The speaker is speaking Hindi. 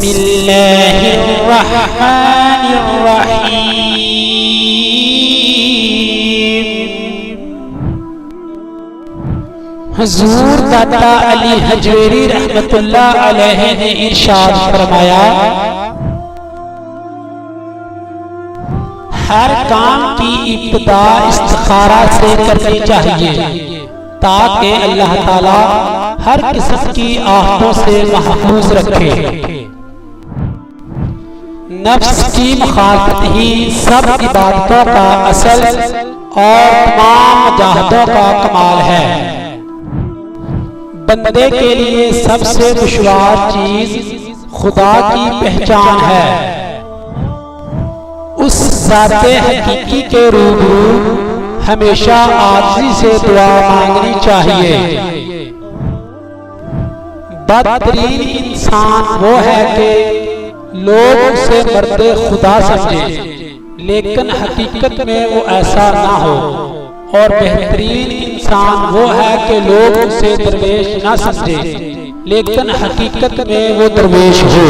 बिस्मिल्लाहिर्रहमानिर्रहीम। हुजूर दाता अली हजवेरी रहमतुल्लाह अलैहि ने इरशाद फरमाया, हर काम की इब्तिदा इस्तिखारा से करनी चाहिए ताकि अल्लाह ताला हर किस्म की आफतों से महफूज रखे। नफ्स की मुखालफत ही सब इबादतों का असल और तमाम मुजाहदों का कमाल है। बंदे के लिए सबसे दुश्वार चीज खुदा की पहचान है। उस ज़ाते हकीकी के रूबरू हमेशा आजिज़ी से दुआ मांगनी चाहिए। बदतरीन इंसान वो है कि लोग उसे मर्दे खुदा समझे लेकिन हकीकत में वो ऐसा ना हो, और बेहतरीन इंसान वो है कि लोग उसे दरवेश ना समझे लेकिन हकीकत में वो दरवेश हो।